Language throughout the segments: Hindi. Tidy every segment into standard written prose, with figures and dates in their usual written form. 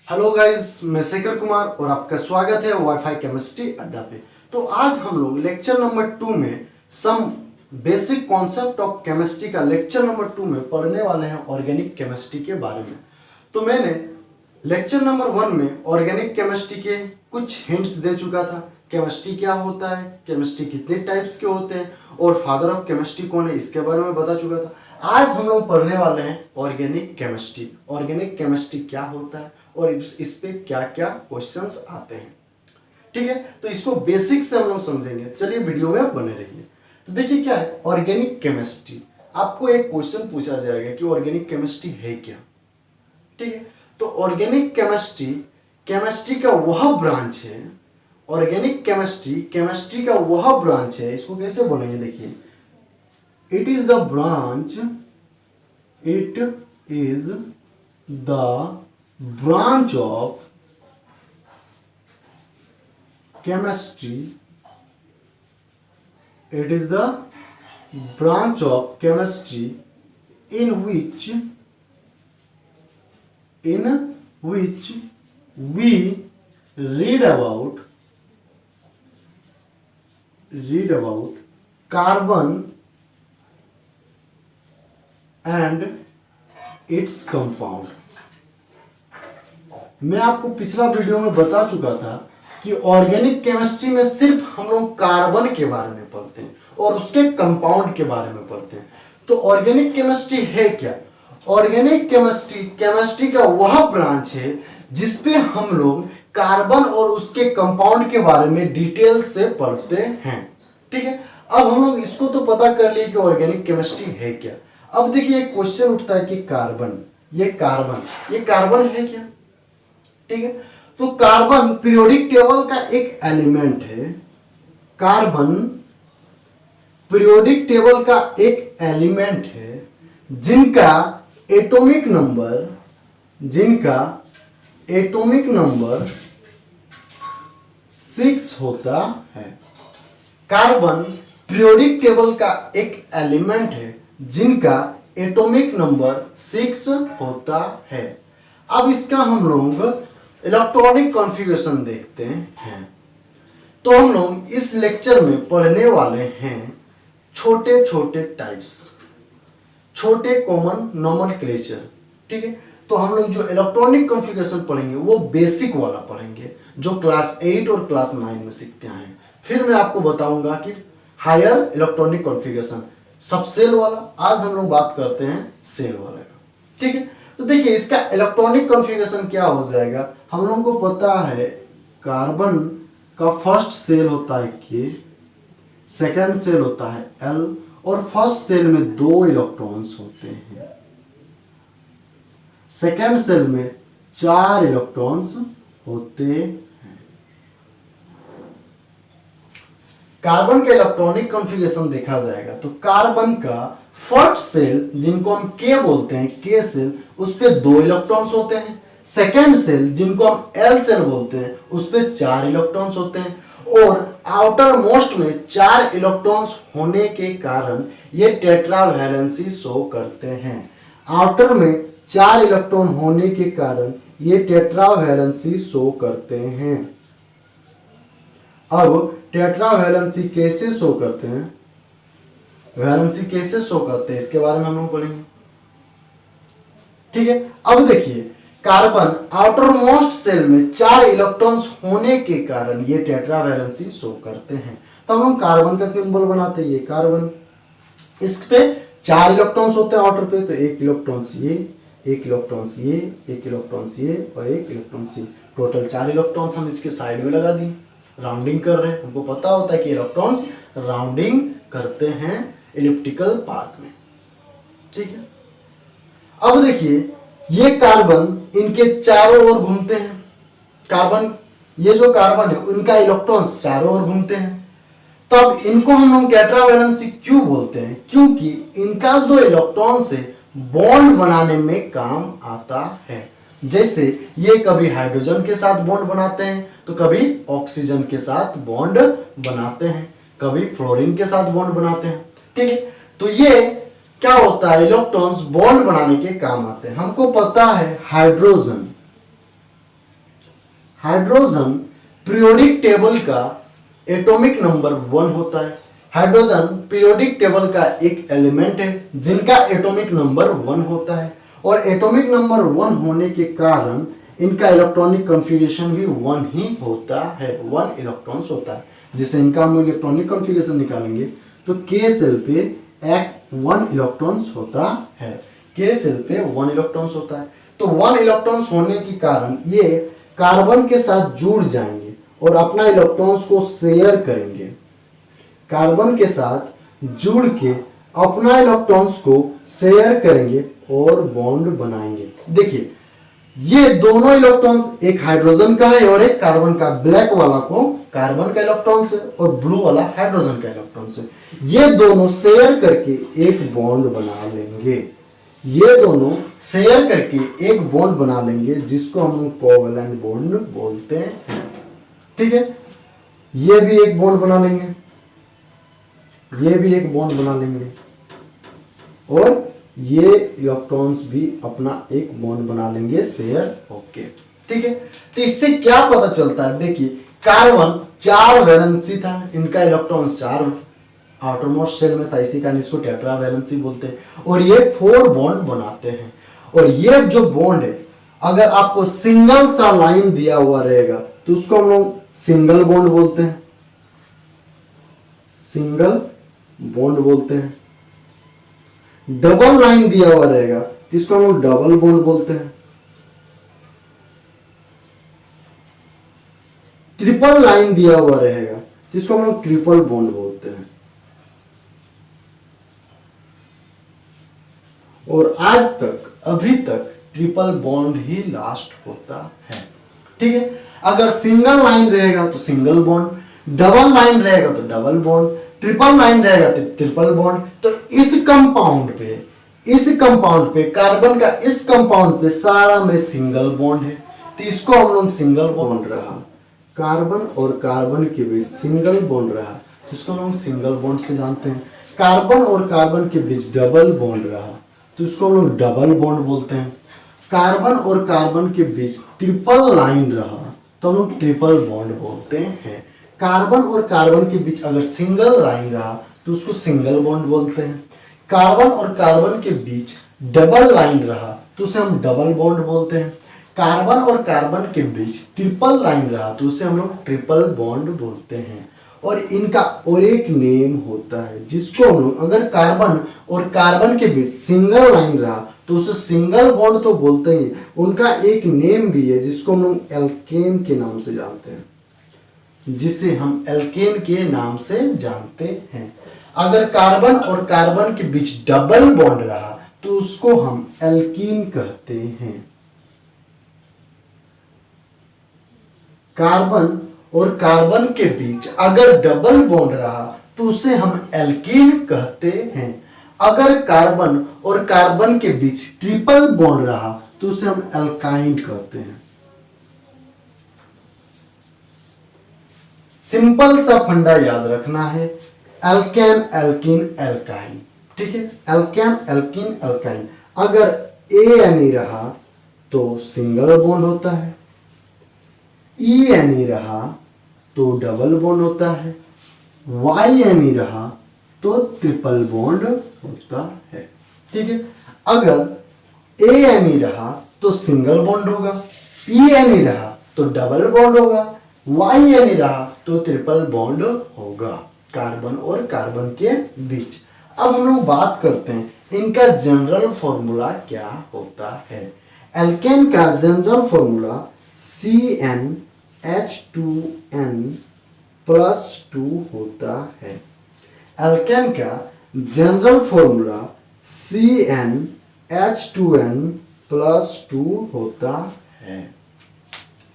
हेलो गाइस, मैं शेखर कुमार और आपका स्वागत है वाईफाई केमिस्ट्री अड्डा पे। तो आज हम लोग लेक्चर नंबर 2 में some basic concept of chemistry का लेक्चर नंबर 2 में पढ़ने वाले हैं ऑर्गेनिक केमिस्ट्री के बारे में। तो मैंने लेक्चर नंबर 1 में ऑर्गेनिक केमिस्ट्री के कुछ हिंट्स दे चुका था। केमिस्ट्री क्या होता है, केमिस्ट्री कितने टाइप्स के होते हैं और फादर ऑफ केमिस्ट्री कौन है, इसके बारे में बता चुका था। आज हम लोग पढ़ने वाले हैं ऑर्गेनिक केमिस्ट्री। ऑर्गेनिक केमिस्ट्री क्या होता है और इस पे क्या क्या क्वेश्चंस आते हैं, ठीक है। तो इसको बेसिक से हम लोग समझेंगे। चलिए वीडियो में बने रहिए। तो देखिए क्या है ऑर्गेनिक केमिस्ट्री। आपको एक क्वेश्चन पूछा जाएगा कि ऑर्गेनिक केमिस्ट्री है क्या, ठीक है। तो ऑर्गेनिक केमिस्ट्री केमिस्ट्री का वह ब्रांच है। ऑर्गेनिक केमिस्ट्री केमिस्ट्री का वह ब्रांच है। इसको कैसे बोलेंगे, देखिए, it is the branch, it is the branch of chemistry, it is the branch of chemistry in which we read about carbon and its compound। मैं आपको पिछला वीडियो में बता चुका था कि ऑर्गेनिक केमिस्ट्री में सिर्फ हम लोग कार्बन के बारे में पढ़ते हैं और उसके कंपाउंड के बारे में पढ़ते हैं। तो ऑर्गेनिक केमिस्ट्री है क्या? ऑर्गेनिक केमिस्ट्री केमिस्ट्री का वह ब्रांच है जिसपे हम लोग कार्बन और उसके कंपाउंड के बारे में डिटेल से पढ़ते हैं, ठीक है। अब हम लोग इसको तो पता कर लिए कि ऑर्गेनिक केमिस्ट्री है क्या। अब देखिए एक क्वेश्चन उठता है कि ये कार्बन है क्या, ठीक है। तो कार्बन पीरियोडिक टेबल का एक एलिमेंट है। कार्बन पीरियोडिक टेबल का एक एलिमेंट है जिनका एटॉमिक नंबर 6 होता है। कार्बन पीरियोडिक टेबल का एक एलिमेंट है जिनका एटॉमिक नंबर 6 होता है। अब इसका हम लोग इलेक्ट्रॉनिक कॉन्फ़िगरेशन देखते हैं। तो हम लोग इस लेक्चर में पढ़ने वाले हैं छोटे छोटे टाइप्स, छोटे कॉमन नोमेनक्लेचर, ठीक है। तो हम लोग जो इलेक्ट्रॉनिक कॉन्फ़िगरेशन पढ़ेंगे वो बेसिक वाला पढ़ेंगे जो क्लास 8 और क्लास 9 में सीखते हैं। फिर मैं आपको बताऊंगा कि हायर इलेक्ट्रॉनिक कॉन्फ़िगरेशन सब सेल वाला। आज हम लोग बात करते हैं सेल वाले का, ठीक है। तो देखिए इसका इलेक्ट्रॉनिक कॉन्फ़िगरेशन क्या हो जाएगा। हम लोगों को पता है कार्बन का फर्स्ट सेल होता है K, सेकंड सेल होता है L और फर्स्ट सेल में 2 इलेक्ट्रॉन्स होते हैं। सेकंड सेल में 4 इलेक्ट्रॉन्स होते हैं। कार्बन का इलेक्ट्रॉनिक कॉन्फ़िगरेशन देखा जाएगा तो कार्बन का फर्स्ट सेल जिनको हम K बोलते हैं, K सेल, उस पे 2 इलेक्ट्रॉन्स होते हैं। सेकेंड सेल जिनको हम L सेल बोलते हैं उस पे 4 इलेक्ट्रॉन्स होते हैं और आउटर मोस्ट में 4 इलेक्ट्रॉन्स होने के कारण ये टेट्रावैलेंसी शो करते हैं। आउटर में 4 इलेक्ट्रॉन होने के कारण ये टेट्रावैलेंसी शो करते हैं। अब टेट्रावैलेंसी कैसे शो करते हैं, वैलेंसी कैसे शो करते हैं, इसके बारे में हम लोग पढ़ेंगे, ठीक है। अब देखिए कार्बन आउटर मोस्ट सेल में 4 इलेक्ट्रॉन्स होने के कारण ये टेट्रावैलेंसी शो करते हैं। तो हम कार्बन का सिंबल बनाते हैं, ये कार्बन, इस पे 4 इलेक्ट्रॉन्स होते हैं आउटर पे, तो 1 इलेक्ट्रॉन्स ये, 1 इलेक्ट्रॉन्स ये, 1 इलेक्ट्रॉन्स ये और 1 इलेक्ट्रॉन्स ये, टोटल 4 इलेक्ट्रॉन्स हम इसके साइड में लगा दिए। राउंडिंग कर रहे हैं, हमको पता होता है कि इलेक्ट्रॉन्स राउंडिंग करते हैं इलिप्टिकल पाथ में, ठीक है। अब देखिए ये कार्बन इनके चारों ओर घूमते हैं। कार्बन, ये जो कार्बन है उनका इलेक्ट्रॉन्स चारों ओर घूमते हैं। तब इनको हम लोग टेट्रावैलेंसी क्यों बोलते हैं? क्योंकि इनका जो इलेक्ट्रॉन्स है बॉन्ड बनाने में काम आता है। जैसे ये कभी हाइड्रोजन के साथ बॉन्ड बनाते हैं तो कभी ऑक्सीजन के साथ बॉन्ड बनाते हैं, कभी फ्लोरीन के साथ बॉन्ड बनाते हैं, ठीक है। तो ये क्या होता है, इलेक्ट्रॉन्स बॉन्ड बनाने के काम आते हैं। हमको पता है हाइड्रोजन हाइड्रोजन पीरियोडिक टेबल का एटॉमिक नंबर 1 होता है। हाइड्रोजन पीरियोडिक टेबल का एक एलिमेंट है जिनका एटॉमिक नंबर 1 होता है, और एटॉमिक नंबर 1 होने के कारण इनका इलेक्ट्रॉनिक कॉन्फ़िगरेशन भी 1 ही होता है, 1 इलेक्ट्रॉन्स होता है। जिसे इनका हम इलेक्ट्रॉनिक कॉन्फ़िगरेशन निकालेंगे तो के सेल पे 1 इलेक्ट्रॉन्स होता है, के सेल पे 1 इलेक्ट्रॉन्स होता है। तो 1 इलेक्ट्रॉन्स होने के कारण ये कार्बन के साथ जुड़ जाएंगे और अपना इलेक्ट्रॉन्स को शेयर करेंगे। कार्बन के साथ जुड़ के अपना इलेक्ट्रॉन्स को शेयर करेंगे और बॉन्ड बनाएंगे। देखिए ये दोनों इलेक्ट्रॉन्स, एक हाइड्रोजन का है और एक कार्बन का, ब्लैक वाला को कार्बन का इलेक्ट्रॉन्स है और ब्लू वाला हाइड्रोजन का इलेक्ट्रॉन्स है। ये दोनों शेयर करके एक बॉन्ड बना लेंगे, ये दोनों शेयर करके एक बॉन्ड बना लेंगे जिसको हम कोवैलेंट बॉन्ड बोलते हैं। ठीक है, ये भी एक बॉन्ड बना लेंगे, ये भी एक बॉन्ड बना लेंगे और ये इलेक्ट्रॉन्स भी अपना एक बॉन्ड बना लेंगे शेयर होके। ठीक है, तो इससे क्या पता चलता है, देखिए कार्बन 4 वैलेंसी था, इनका इलेक्ट्रॉन 4 आउटरमोस्ट शेल में था, इसी कारण इसको टेट्रा वैलेंसी बोलते हैं, और ये 4 बॉन्ड बनाते हैं। और ये जो बॉन्ड है, अगर आपको सिंगल सा लाइन दिया हुआ रहेगा तो उसको हम लोग सिंगल बॉन्ड बोलते हैं, सिंगल बॉन्ड बोलते हैं। डबल लाइन दिया हुआ रहेगा तो इसको हम लोग डबल बॉन्ड बोलते हैं। ट्रिपल लाइन दिया हुआ रहेगा तो इसको हम लोग ट्रिपल बॉन्ड बोलते हैं। और आज तक, अभी तक ट्रिपल बॉन्ड ही लास्ट होता है। ठीक है, अगर सिंगल लाइन रहेगा तो सिंगल बॉन्ड, डबल लाइन रहेगा तो डबल बॉन्ड, ट्रिपल लाइन रहेगा तो ट्रिपल बॉन्ड। तो इस कंपाउंड पे कार्बन का इस कंपाउंड पे सारा में सिंगल बॉन्ड है, तो इसको हम लोग सिंगल बॉन्ड रहा। कार्बन और कार्बन के बीच सिंगल बॉन्ड रहा तो इसको हम लोग सिंगल बॉन्ड से जानते हैं। कार्बन और कार्बन के बीच डबल बॉन्ड रहा तो इसको हम लोग डबल बॉन्ड बोलते हैं। कार्बन और कार्बन के बीच ट्रिपल लाइन रहा तो हम लोग ट्रिपल बॉन्ड बोलते हैं। कार्बन और कार्बन के बीच अगर सिंगल लाइन रहा तो उसको सिंगल बॉन्ड बोलते हैं। कार्बन और कार्बन के बीच डबल लाइन रहा तो उसे हम डबल बॉन्ड बोलते हैं। कार्बन और कार्बन के बीच ट्रिपल लाइन रहा तो उसे हम लोग ट्रिपल बॉन्ड बोलते हैं। और इनका और एक नेम होता है जिसको हम लोग, अगर कार्बन और कार्बन के बीच सिंगल लाइन रहा तो उसे सिंगल बॉन्ड तो बोलते ही, उनका एक नेम भी है जिसको हम लोग एल्केन के नाम से जानते हैं, जिसे हम एल्केन के नाम से जानते हैं। अगर कार्बन और कार्बन के बीच डबल बॉन्ड रहा तो उसको हम एल्कीन कहते हैं। कार्बन और कार्बन के बीच अगर डबल बॉन्ड रहा तो उसे हम एल्कीन कहते हैं। अगर कार्बन और कार्बन के बीच ट्रिपल बॉन्ड रहा तो उसे हम एल्काइन कहते हैं। सिंपल सा फंडा याद रखना है, एल्केन एल्कीन एल्काइन। ठीक है, एल्केन एल्कीन एल्काइन। अगर ए रहा तो सिंगल बॉन्ड होता है, ई रहा तो डबल बॉन्ड होता है, वाई रहा तो ट्रिपल बॉन्ड होता है। ठीक है, अगर ए रहा तो सिंगल बॉन्ड होगा, ई रहा तो डबल बॉन्ड होगा, वाई रहा तो ट्रिपल बॉन्ड होगा कार्बन और कार्बन के बीच। अब हम लोग बात करते हैं इनका जनरल फॉर्मूला क्या होता है। एल्केन का जनरल फॉर्मूला CnH2n+2 होता है। एल्केन का जनरल फॉर्मूला CnH2n+2 होता है।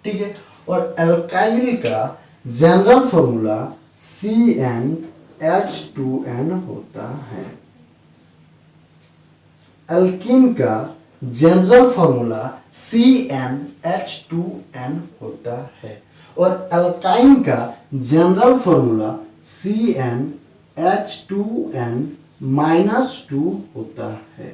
ठीक है, और एल्काइल का जनरल फॉर्मूला CnH2n होता है। एल्कीन का जनरल फॉर्मूला CnH2n होता है और एल्काइन का जनरल फॉर्मूला CnH2n-2 होता है।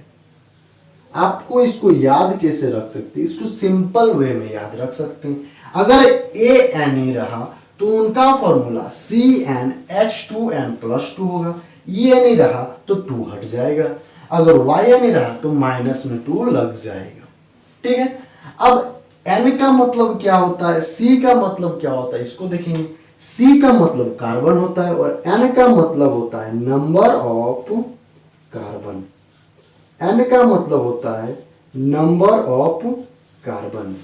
आपको इसको याद कैसे रख सकते हैं, इसको सिंपल वे में याद रख सकते हैं। अगर ANE रहा तो उनका फॉर्मूला CnH2n+2 होगा। ENE रहा तो 2 हट जाएगा, अगर YNE रहा तो माइनस में 2 लग जाएगा। ठीक है, अब N का मतलब क्या होता है, C का मतलब क्या होता है, इसको देखेंगे। C का मतलब कार्बन होता है और N का मतलब होता है नंबर ऑफ कार्बन। N का मतलब होता है नंबर ऑफ कार्बन।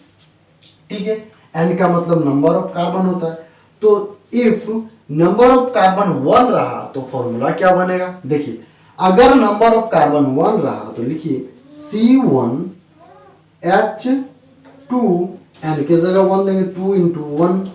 ठीक है, N का मतलब नंबर ऑफ कार्बन होता है। तो इफ नंबर ऑफ कार्बन 1 रहा तो फॉर्मूला क्या बनेगा, देखिए अगर नंबर ऑफ कार्बन 1 रहा तो लिखिए C1H2, N की जगह 1 देंगे, 2 × 1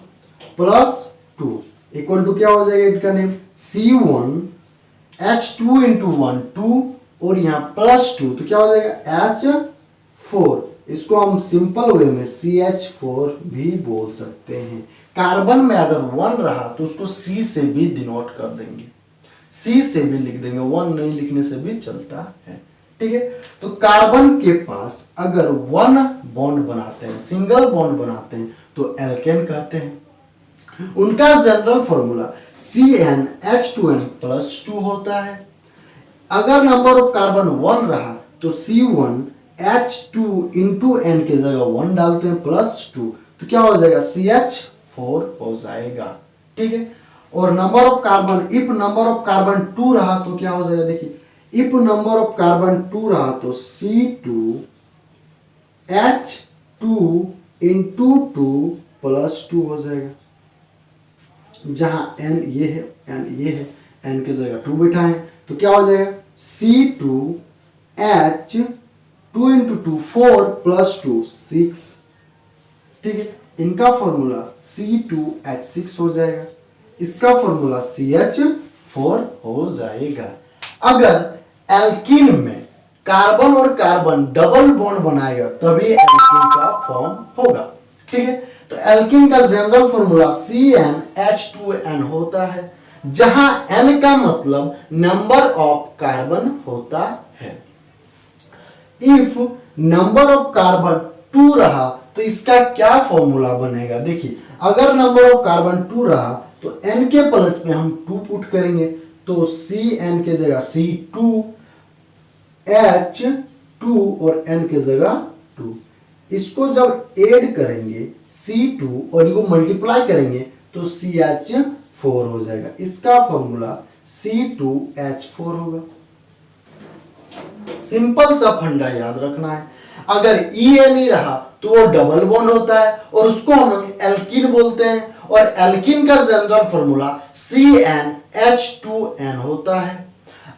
+ 2 इक्वल टू क्या हो जाएगा, इसका नेम C1H2 × 1 2 और यहाँ +2 तो क्या हो जाएगा H4। इसको हम सिंपल वे में CH4 भी बोल सकते हैं। कार्बन में अगर 1 रहा तो उसको C से भी डिनोट कर देंगे, C से भी लिख देंगे, 1 नहीं लिखने से भी चलता है। ठीक है, तो कार्बन के पास अगर 1 बॉन्ड बनाते हैं, सिंगल बॉन्ड बनाते हैं तो एल्केन कहते हैं। उनका जनरल फॉर्मूला CnH2n+2 होता है। अगर नंबर ऑफ कार्बन 1 रहा तो C1H2 × N की जगह 1 डालते हैं +2 तो क्या हो जाएगा CH4 हो जाएगा। ठीक है, और number of carbon, if number of carbon 2 रहा तो क्या हो जाएगा, देखिए इफ नंबर ऑफ कार्बन 2 रहा तो C2H2 × 2 +2 हो जाएगा। जहां N ये है, N ये है, N की जगह 2 बिठाएं तो क्या हो जाएगा C2H2 × 2 4 + 2 6। ठीक है, इनका फॉर्मूला C2H6 हो जाएगा, इसका फॉर्मूला CH4 हो जाएगा। अगर एल्कीन में कार्बन और कार्बन डबल बॉन्ड बनाएगा तभी एल्कीन का फॉर्म होगा। ठीक है, तो एल्कीन का जनरल फॉर्मूला CnH2n होता है, जहां N का मतलब नंबर ऑफ कार्बन होता है। इफ नंबर ऑफ कार्बन 2 रहा तो इसका क्या फॉर्मूला बनेगा, देखिए अगर नंबर ऑफ कार्बन 2 रहा तो N के प्लस में हम 2 पुट करेंगे तो Cn की जगह C2H2 और N की जगह 2। इसको जब ऐड करेंगे C2 और इनको मल्टीप्लाई करेंगे तो CH4 हो जाएगा। इसका फॉर्मूला C2H4 होगा। सिंपल सा फंडा याद रखना है। अगर ENE रहा तो वो डबल बॉन्ड होता है और उसको हम एल्कीन बोलते हैं और एल्कीन का जनरल फॉर्मूला CnH2n होता है।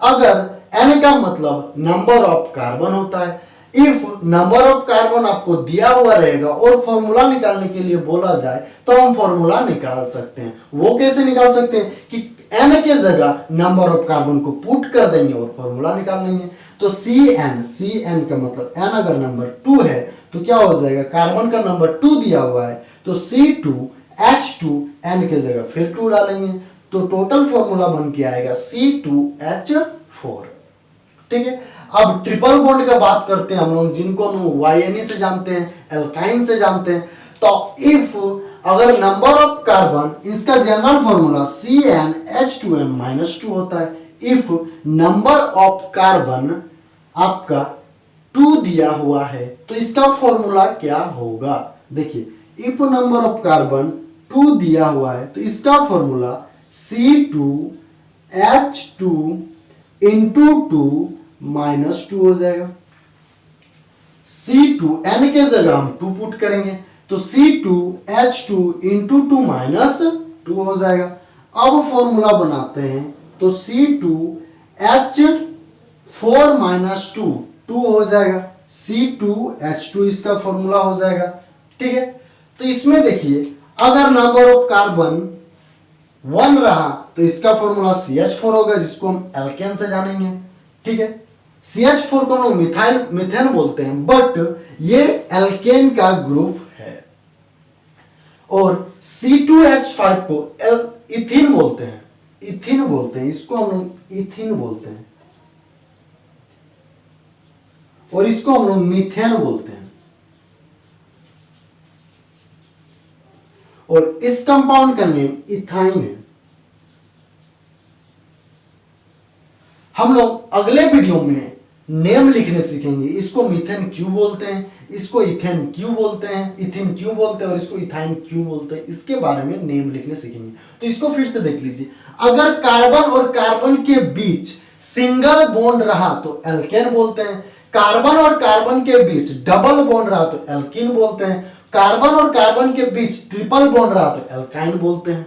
अगर N का मतलब नंबर ऑफ कार्बन होता है। इफ नंबर ऑफ कार्बन आपको दिया हुआ रहेगा और फॉर्मूला निकालने के लिए बोला जाए तो हम फॉर्मूला निकाल सकते हैं। वो कैसे निकाल सकते हैं कि N के जगह नंबर ऑफ कार्बन को पुट कर देंगे और फॉर्मूला निकाल लेंगे। तो Cn का मतलब N अगर नंबर 2 है तो क्या हो जाएगा, कार्बन का नंबर 2 दिया हुआ है तो C2H2 N के जगह फिर 2 डालेंगे तो टोटल फॉर्मूला बन के आएगा C2H4। ठीक है, अब ट्रिपल बॉन्ड का बात करते हैं हम लोग, जिनको हम YNE से जानते हैं, एल्काइन से जानते हैं। तो इफ अगर नंबर ऑफ कार्बन, इसका जनरल फॉर्मूला CnH2n-2 होता है। इफ नंबर ऑफ कार्बन आपका 2 दिया हुआ है तो इसका फॉर्मूला क्या होगा, देखिए इफ नंबर ऑफ कार्बन 2 दिया हुआ है तो इसका फॉर्मूला C2H2 × 2 -2 हो जाएगा। C2 N के जगह हम 2 पुट करेंगे तो C2H2 × 2 -2 हो जाएगा। अब फॉर्मूला बनाते हैं तो C2H4 -2 हो जाएगा, C2H2 इसका फॉर्मूला हो जाएगा। ठीक है, तो इसमें देखिए अगर नंबर ऑफ कार्बन 1 रहा तो इसका फॉर्मूला CH4 होगा, जिसको हम एल्केन से जानेंगे। ठीक है, CH4 को हम मीथेन बोलते हैं, बट ये एल्केन का ग्रुप है। और C2H5 को इथीन बोलते हैं, इसको हम लोग इथीन बोलते हैं। और इसको हम लोग मीथेन बोलते हैं। और इस कंपाउंड का नेम इथाइन है। हम लोग अगले वीडियो में नेम लिखने सीखेंगे। इसको मीथेन क्यों बोलते हैं, इसको इथेन क्यों बोलते हैं, इथिन क्यों बोलते हैं और इसको इथाइन क्यों बोलते हैं, इसके बारे में नेम लिखने सीखेंगे। तो इसको फिर से देख लीजिए। अगर कार्बन और कार्बन के बीच सिंगल बॉन्ड रहा तो एल्केन बोलते हैं। कार्बन और कार्बन के बीच डबल बॉन्ड रहा तो एल्कीन बोलते हैं। कार्बन और कार्बन के बीच ट्रिपल बॉन्ड रहा तो एल्काइन बोलते हैं।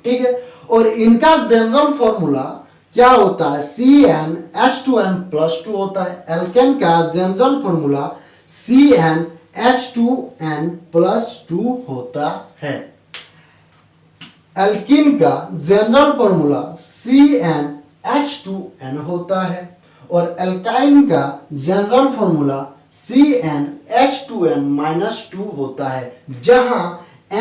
ठीक है। और इनका जनरल फॉर्मूला क्या होता है, CnH2n+2 होता है। एल्केन का जनरल फॉर्मूला CnH2n+2 होता है। एल्कीन का जनरल फॉर्मूला CnH2n होता है। और एल्काइन का जनरल फॉर्मूला CnH2n-2 होता है, जहां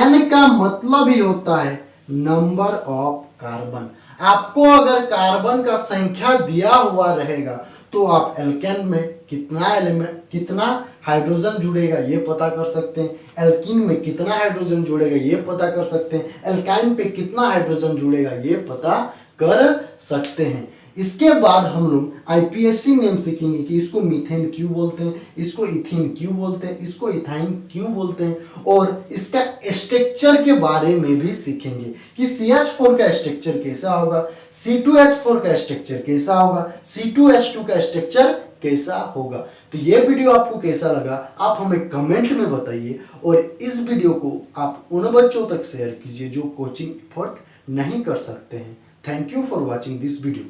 n का मतलब ही होता है नंबर ऑफ कार्बन। आपको अगर कार्बन का संख्या दिया हुआ रहेगा तो आप एल्केन में कितना हाइड्रोजन जुड़ेगा ये पता कर सकते हैं, एल्कीन में कितना हाइड्रोजन जुड़ेगा ये पता कर सकते हैं, एल्काइन पे कितना हाइड्रोजन जुड़ेगा ये पता कर सकते हैं। इसके बाद हम लोग आईपीएससी नेम सीखेंगे कि इसको मीथेन क्यों बोलते हैं, इसको इथीन क्यों बोलते हैं, इसको इथाइन क्यों बोलते हैं, और इसका स्ट्रक्चर के बारे में भी सीखेंगे कि CH4 का स्ट्रक्चर कैसा होगा, C2H4 का स्ट्रक्चर कैसा होगा, C2H2 का स्ट्रक्चर कैसा होगा। तो ये वीडियो आपको कैसा लगा आप हमें कमेंट में बताइए, और इस वीडियो को आप उन बच्चों तक शेयर कीजिए जो कोचिंग एफर्ट नहीं कर सकते हैं। Thank you for watching this video.